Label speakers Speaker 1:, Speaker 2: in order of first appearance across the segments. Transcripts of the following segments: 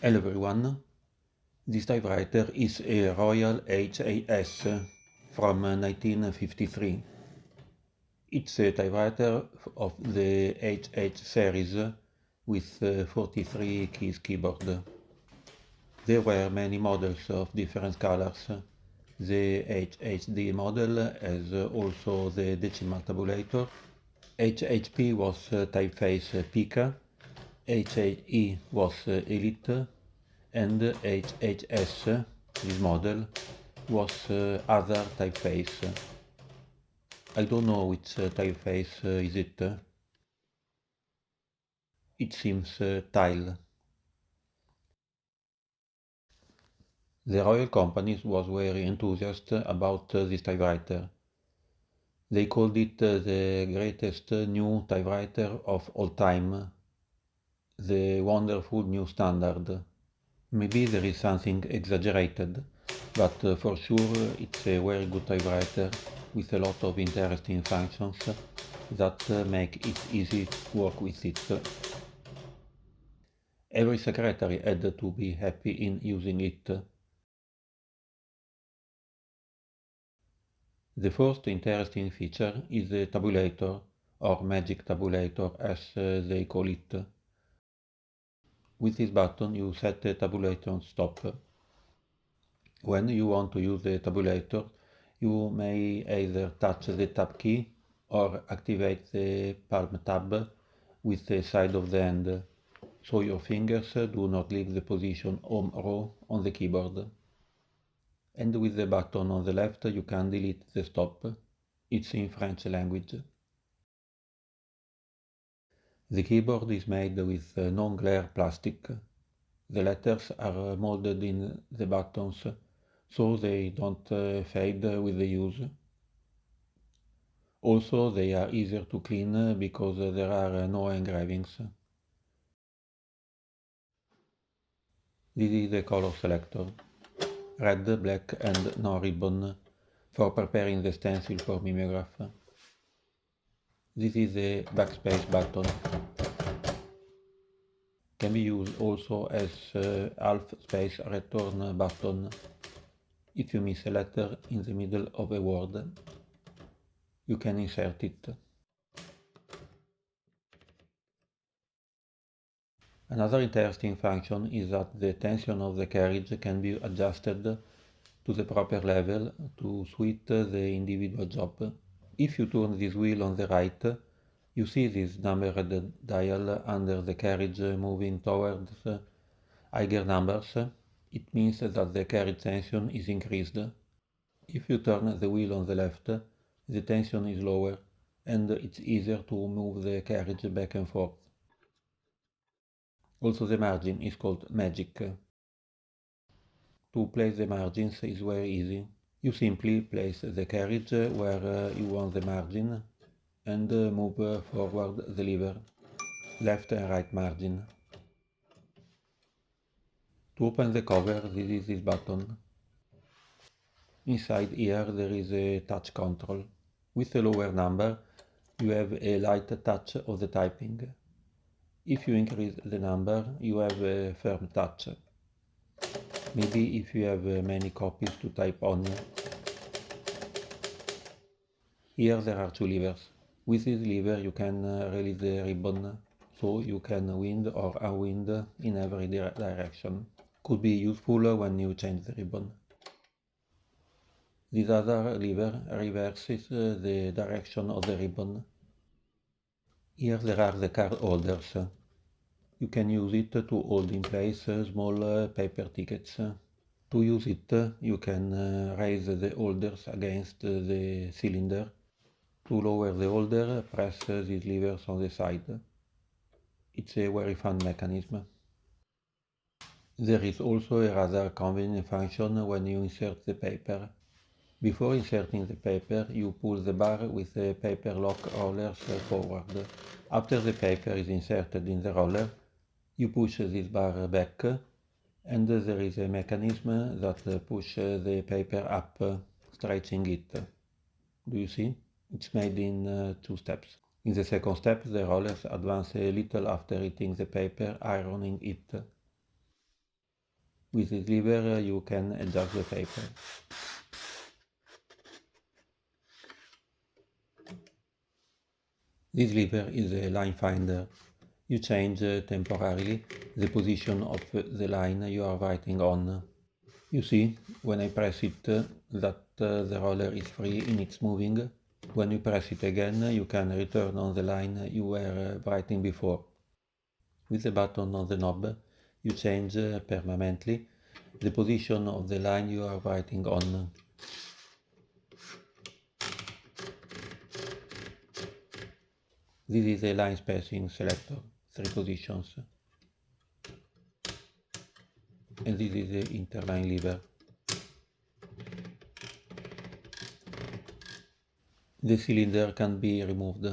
Speaker 1: Hello everyone, this typewriter is a Royal HHS from 1953. It's a typewriter of the HH series with 43 keys keyboard. There were many models of different colors. The HHD model has also the decimal tabulator. HHP was typeface Pica, HHE was Elite, and HHS, this model, was other typeface. I don't know which typeface is it. It seems tile. The royal companies was very enthusiastic about this typewriter. They called it the greatest new typewriter of all time, the wonderful new standard. Maybe there is something exaggerated, but for sure it's a very good typewriter with a lot of interesting functions that make it easy to work with it. Every secretary had to be happy in using it. The first interesting feature is the tabulator, or magic tabulator as they call it. With this button you set the tabulator on stop. When you want to use the tabulator, you may either touch the tab key or activate the palm tab with the side of the hand, so your fingers do not leave the position home row on the keyboard. And with the button on the left you can delete the stop. It's in French language. The keyboard is made with non-glare plastic. The letters are molded in the buttons, so they don't fade with the use. Also, they are easier to clean because there are no engravings. This is the color selector. Red, black and no ribbon for preparing the stencil for mimeograph. This is the backspace button. Can be used also as half space return button if you miss a letter in the middle of a word. You can insert it. Another interesting function is that the tension of the carriage can be adjusted to the proper level to suit the individual job. If you turn this wheel on the right, you see this numbered dial under the carriage moving towards higher numbers. It means that the carriage tension is increased. If you turn the wheel on the left, the tension is lower and it's easier to move the carriage back and forth. Also the margin is called magic. To place the margins is very easy. You simply place the carriage where you want the margin and move forward the lever, left and right margin. To open the cover, this is this button. Inside here there is a touch control. With a lower number, you have a light touch of the typing. If you increase the number, you have a firm touch. Maybe if you have many copies to type on. Here there are two levers. With this lever you can release the ribbon, so you can wind or unwind in every direction. Could be useful when you change the ribbon. This other lever reverses the direction of the ribbon. Here there are the card holders. You can use it to hold in place small paper tickets. To use it, you can raise the holders against the cylinder. To lower the holder, press these levers on the side. It's a very fun mechanism. There is also a rather convenient function when you insert the paper. Before inserting the paper, you pull the bar with the paper lock rollers forward. After the paper is inserted in the roller, you push this bar back and there is a mechanism that pushes the paper up, stretching it. Do you see? It's made in two steps. In the second step, the rollers advance a little after hitting the paper, ironing it. With this lever you can adjust the paper. This lever is a line finder. You change temporarily the position of the line you are writing on. You see, when I press it, that the roller is free in its moving. When you press it again, you can return on the line you were writing before. With the button on the knob, you change permanently the position of the line you are writing on. This is a line spacing selector, 3 positions. And this is the interline lever. The cylinder can be removed.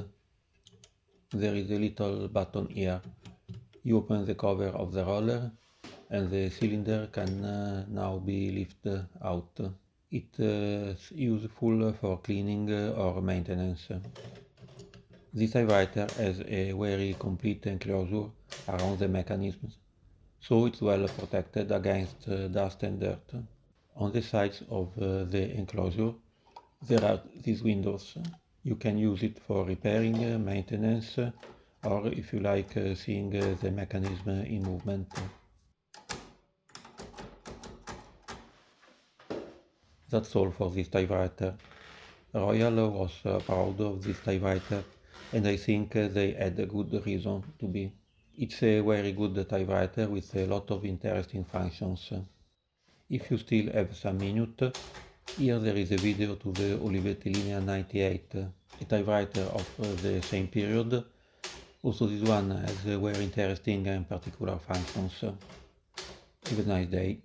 Speaker 1: There is a little button here. You open the cover of the roller and the cylinder can now be lifted out. It is useful for cleaning or maintenance. This typewriter has a very complete enclosure around the mechanism, so it's well protected against dust and dirt. On the sides of the enclosure there are these windows. You can use it for repairing, maintenance, or if you like seeing the mechanism in movement. That's all for this typewriter. Royal was proud of this typewriter and I think they had a good reason to be. It's a very good typewriter with a lot of interesting functions. If you still have some minute, here there is a video to the Olivetti Linea 98, a typewriter of the same period. Also this one has very interesting and particular functions. Have a nice day.